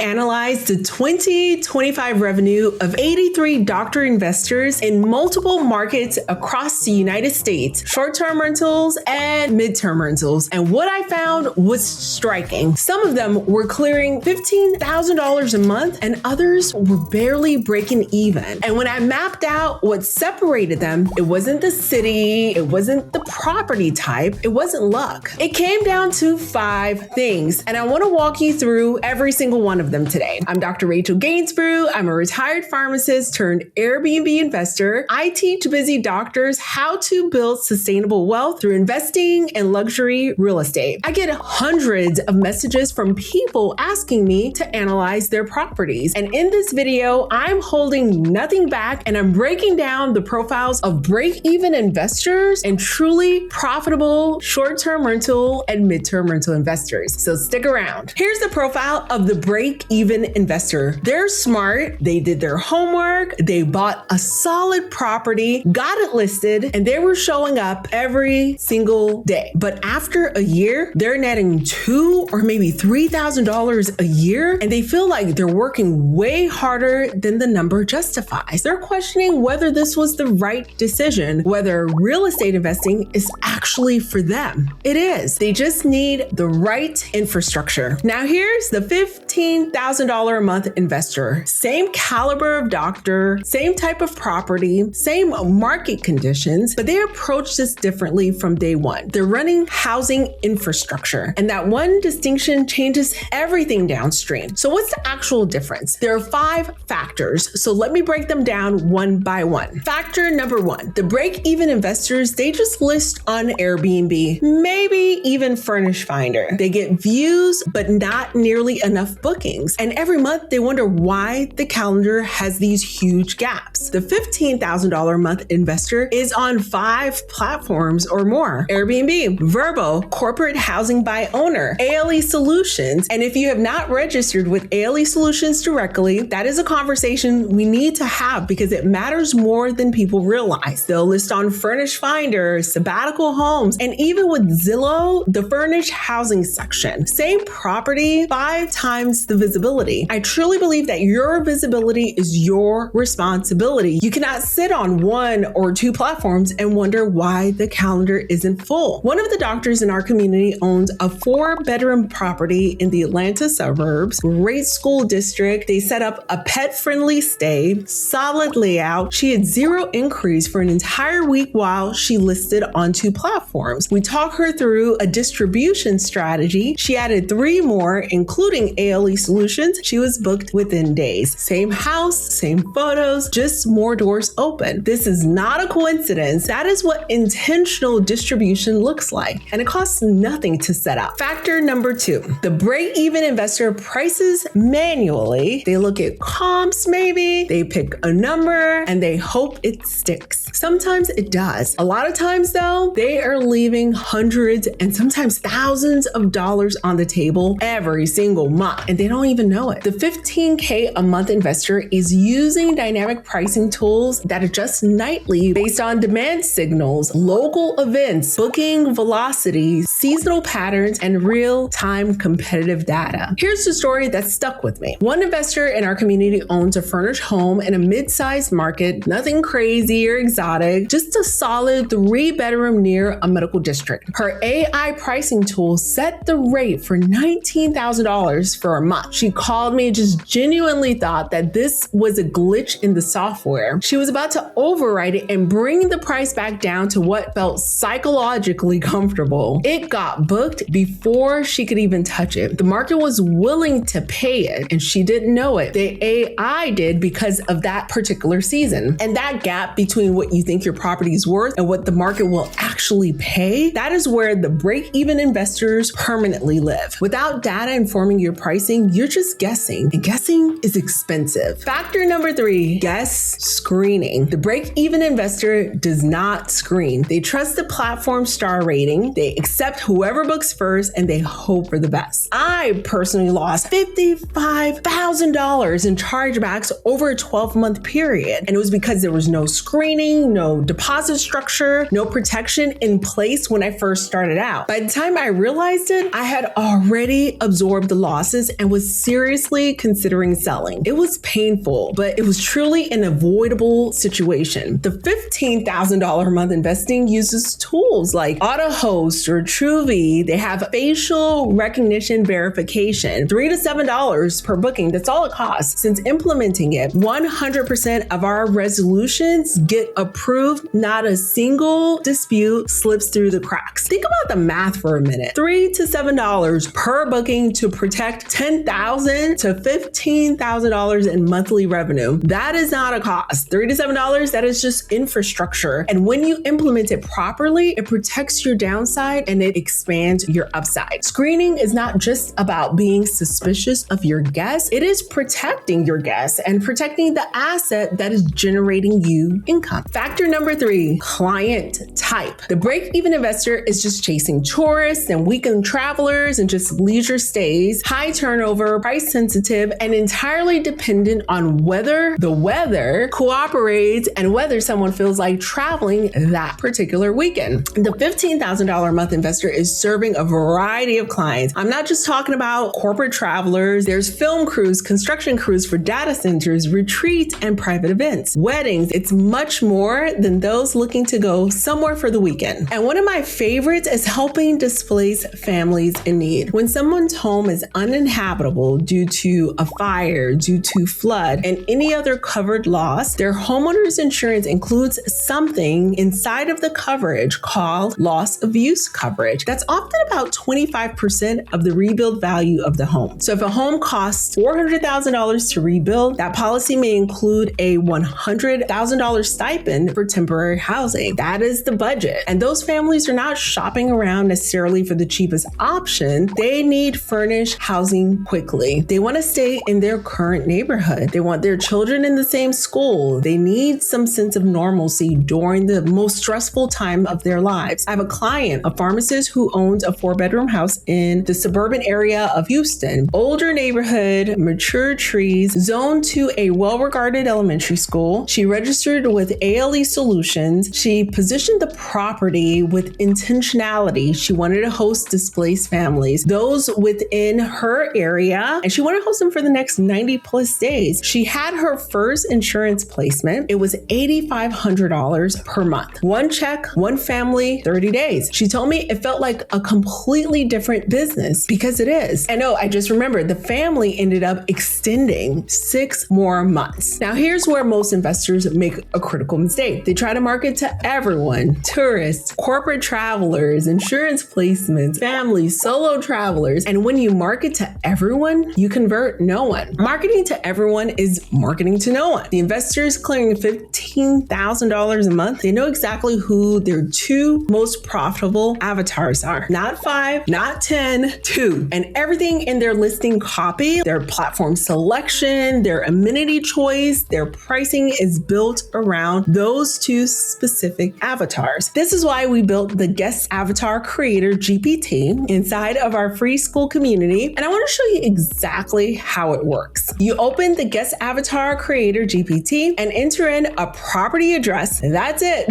analyzed the 2025 revenue of 83 doctor investors in multiple markets across the United States, short-term rentals and midterm rentals. And what I found was striking. Some of them were clearing $15,000 a month and others were barely breaking even. And when I mapped out what separated them, it wasn't the city, it wasn't the property type, it wasn't luck. It came down to 5 things, and I want to walk you through every single one of them today. I'm Dr. Rachel Gainsborough. I'm a retired pharmacist turned Airbnb investor. I teach busy doctors how to build sustainable wealth through investing in luxury real estate. I get hundreds of messages from people asking me to analyze their properties. And in this video, I'm holding nothing back and I'm breaking down the profiles of break-even investors and truly profitable short-term rental and midterm rental investors. So stick around. Here's the profile of the break-even investor. They're smart, they did their homework, they bought a solid property, got it listed, and they were showing up every single day. But after a year, they're netting $2,000 or maybe $3,000 a year, and they feel like they're working way harder than the number justifies. They're questioning whether this was the right decision, whether real estate investing is actually for them. It is. They just need the right infrastructure. Now here's the $15,000 a month investor. Same caliber of doctor, same type of property, same market conditions, but they approach this differently from day one. They're running housing infrastructure, and that one distinction changes everything downstream. So what's the actual difference? There are 5 factors, so let me break them down one by one. Factor number 1, the break-even investors, they just list on Airbnb, maybe even Furnish Finder. They get views, but not nearly enough bookings. And every month they wonder why the calendar has these huge gaps. The $15,000 a month investor is on 5 platforms or more: Airbnb, Verbo, Corporate Housing by Owner, ALE Solutions. And if you have not registered with ALE Solutions directly, that is a conversation we need to have because it matters more than people realize. They'll list on Furnish Finder, Sabbatical Homes, and even with Zillow, the furnished housing section. Same property, 5 times the visibility. I truly believe that your visibility is your responsibility. You cannot sit on 1 or 2 platforms and wonder why the calendar isn't full. One of the doctors in our community owns a 4-bedroom property in the Atlanta suburbs, great school district. They set up a pet-friendly stay, solid layout. She had 0 inquiries for an entire week while she listed on 2 platforms. We talked her through a distribution strategy. She added 3 more, including ALE Solutions. She was booked within days. Same house, same photos, just more doors open. This is not a coincidence. That is what intentional distribution looks like, and it costs nothing to set up. Factor number 2, the break-even investor prices manually. They look at comps maybe, they pick a number, and they hope it sticks. Sometimes it does. A lot of times though, they are leaving hundreds and sometimes thousands of dollars on the table every single month, and they don't even know it. The $15K a month investor is using dynamic pricing tools that adjust nightly based on demand signals, local events, booking velocity, seasonal patterns, and real-time competitive data. Here's the story that stuck with me. One investor in our community owns a furnished home in a mid-sized market, nothing crazy or exotic, just a solid 3-bedroom near a medical district. Her AI pricing tool set the rate for $19,000 for a month. She called me, just genuinely thought that this was a glitch in the software. She was about to overwrite it and bring the price back down to what felt psychologically comfortable. It got booked before she could even touch it. The market was willing to pay it, and she didn't know it. The AI did because of that particular season. And that gap between what you think your property is worth and what the market will actually pay, that is where the break-even investors permanently live. Without data informing your pricing, you're just guessing, and guessing is expensive. Factor number 3, guess screening. The break-even investor does not screen. They trust the platform star rating, they accept whoever books first, and they hope for the best. I personally lost $55,000 in chargebacks over a 12-month period, and it was because there was no screening, no deposit structure, no protection in place when I first started out. By the time I realized it, I had already absorbed the losses and was seriously considering selling. It was painful, but it was truly an avoidable situation. The $15,000 a month investing uses tools like AutoHost or Truvi. They have facial recognition verification, $3 to $7 per booking. That's all it costs. Since implementing it, 100% of our resolutions get approved. Not a single dispute slips through the cracks. Think about the math for a minute. $3 to $7 per booking to protect $10,000 to $15,000 in monthly revenue. That is not a cost. $3 to $7, that is just infrastructure. And when you implement it properly, it protects your downside and it expands your upside. Screening is not just about being suspicious of your guests. It is protecting your guests and protecting the asset that is generating you income. Factor number 3, client type. The break-even investor is just chasing tourists and weekend travelers and just leisure stays, high turnover, price sensitive, and entirely dependent on whether the weather cooperates and whether someone feels like traveling that particular weekend. The $15,000 a month investor is serving a variety of clients. I'm not just talking about corporate travelers. There's film crews, construction crews for data centers, retreats, and private events, weddings. It's much more than those looking to go somewhere for the weekend. And one of my favorites is helping displaced families in need. When someone's home is uninhabitable due to a fire, due to flood, and any other covered loss, their homeowner's insurance includes something inside of the coverage called loss of use coverage. That's often about 25% of the rebuild value of the home. So if a home costs $400,000 to rebuild, that policy may include a $100,000 stipend for temporary housing. That is the budget. And those families are not shopping around necessarily for the cheapest option. They need furnished housing quickly. They want to stay in their current neighborhood. They want their children in the same school. They need some sense of normalcy during the most stressful time of their lives. I have a client, a pharmacist who owns a 4-bedroom house in the suburban area of Houston. Older neighborhood, mature trees, zoned to a well-regarded elementary school. She registered with ALE Solutions. She positioned the property with intentionality. She wanted to host displaced families, those within her area, and she wanted to host them for the next 90 plus days. She had her first insurance placement. It was $8,500 per month. One check, one family, 30 days. She told me it felt like a completely different business because it is. I know, I just remembered the family ended up extending 6 more months. Now here's where most investors make a critical mistake. They try to market to everyone, tourists, corporate travelers, insurance placements, families, solo travelers. And when you market to everyone, you convert no one. Marketing to everyone is marketing to no one. The investors clearing $15,000 a month, they know exactly who their 2 most profitable avatars are. Not 5, not 10, 2. And everything in their listing copy, their platform selection, their amenity choice, their pricing is built around those 2 specific avatars. This is why we built the Guest Avatar Creator GPT inside of our free school community. And I want to show you exactly how it works. You open the Guest Avatar Creator GPT and enter in a property address. That's it.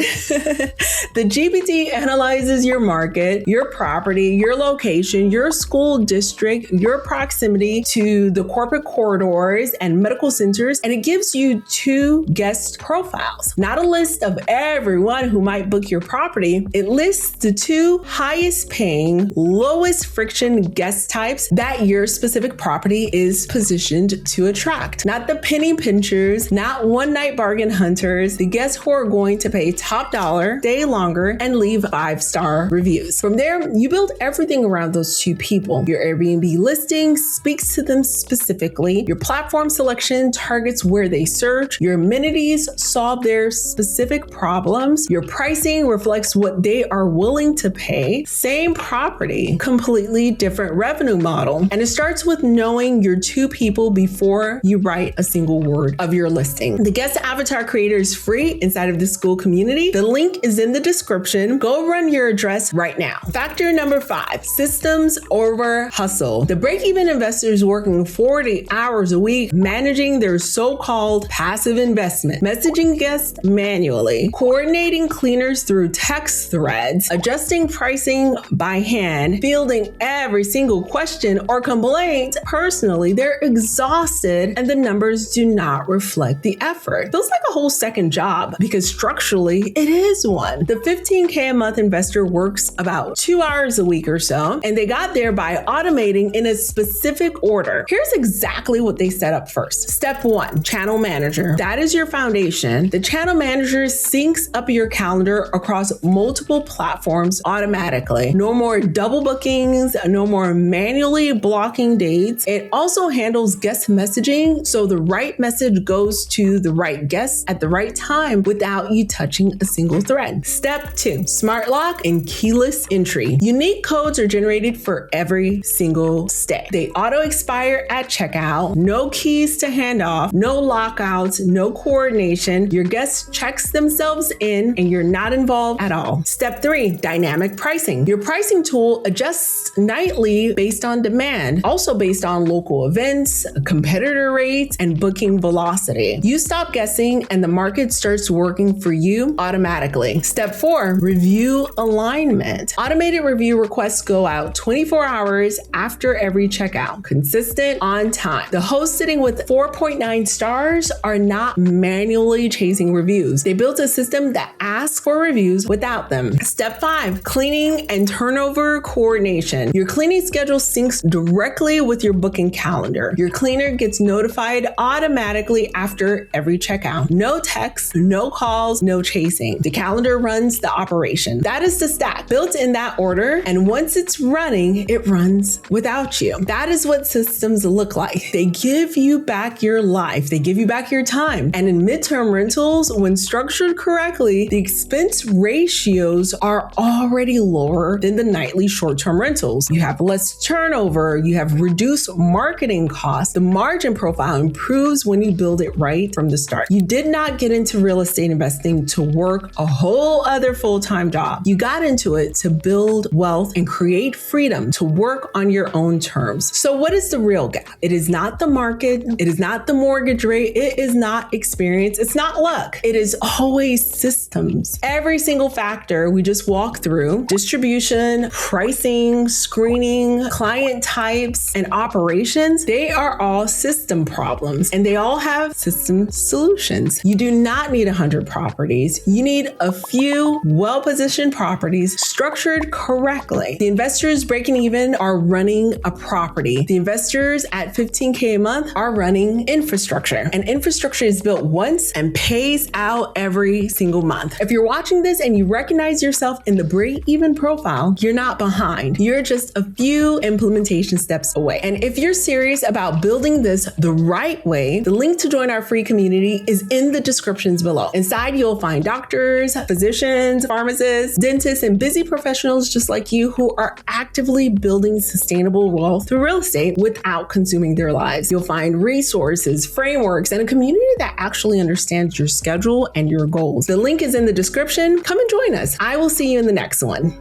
The GPT analyzes your market, your property, your location, your school district, your proximity to the corporate corridors and medical centers, and it gives you 2 guest profiles, not a list of everyone who might book your property. It lists the 2 highest paying, lowest friction guest types that your specific property is positioned to attract. Not the penny pinchers, not one night bargain hunters, the guests who are going to pay top dollar, stay longer, and leave 5-star reviews. From there, you build everything around those 2 people. Your Airbnb listing speaks to them specifically. Your platform selection targets where they search. Your amenities solve their specific problems. Your pricing reflects what they are willing to pay. Same property, completely different revenue model. And it starts with knowing your 2 people before before you write a single word of your listing. The guest avatar creator is free inside of the school community. The link is in the description. Go run your address right now. Factor number 5, systems over hustle. The break-even investor is working 40 hours a week managing their so-called passive investment, messaging guests manually, coordinating cleaners through text threads, adjusting pricing by hand, fielding every single question or complaint personally. They're exhausted and the numbers do not reflect the effort. Feels like a whole second job because structurally it is one. The $15K a month investor works about 2 hours a week or so, and they got there by automating in a specific order. Here's exactly what they set up first. Step 1, channel manager. That is your foundation. The channel manager syncs up your calendar across multiple platforms automatically. No more double bookings, no more manually blocking dates. It also handles guest messaging, so the right message goes to the right guest at the right time without you touching a single thread. Step 2, smart lock and keyless entry. Unique codes are generated for every single stay. They auto expire at checkout, no keys to hand off, no lockouts, no coordination. Your guest checks themselves in and you're not involved at all. Step 3, dynamic pricing. Your pricing tool adjusts nightly based on demand, also based on local events, competitor rates, and booking velocity. You stop guessing and the market starts working for you automatically. Step 4, review alignment. Automated review requests go out 24 hours after every checkout, consistent, on time. The hosts sitting with 4.9 stars are not manually chasing reviews. They built a system that asks for reviews without them. Step 5, cleaning and turnover coordination. Your cleaning schedule syncs directly with your booking calendar. Your cleaner gets notified automatically after every checkout. No texts, no calls, no chasing. The calendar runs the operation. That is the stack, built in that order, and once it's running, it runs without you. That is what systems look like. They give you back your life. They give you back your time. And in midterm rentals, when structured correctly, the expense ratios are already lower than the nightly short-term rentals. You have less turnover, you have reduced marketing costs. The margin profile improves when you build it right from the start. You did not get into real estate investing to work a whole other full-time job. You got into it to build wealth and create freedom to work on your own terms. So what is the real gap? It is not the market. It is not the mortgage rate. It is not experience. It's not luck. It is always systems. Every single factor we just walked through, distribution, pricing, screening, client types, and operations, they are all system problems and they all have system solutions. You do not need 100 properties. You need a few well-positioned properties structured correctly. The investors breaking even are running a property. The investors at $15K a month are running infrastructure. And infrastructure is built once and pays out every single month. If you're watching this and you recognize yourself in the break-even profile, you're not behind. You're just a few implementation steps away. And if you're serious about building this the right way, the link to join our free community is in the descriptions below. Inside, you'll find doctors, physicians, pharmacists, dentists, and busy professionals just like you who are actively building sustainable wealth through real estate without consuming their lives. You'll find resources, frameworks, and a community that actually understands your schedule and your goals. The link is in the description. Come and join us. I will see you in the next one.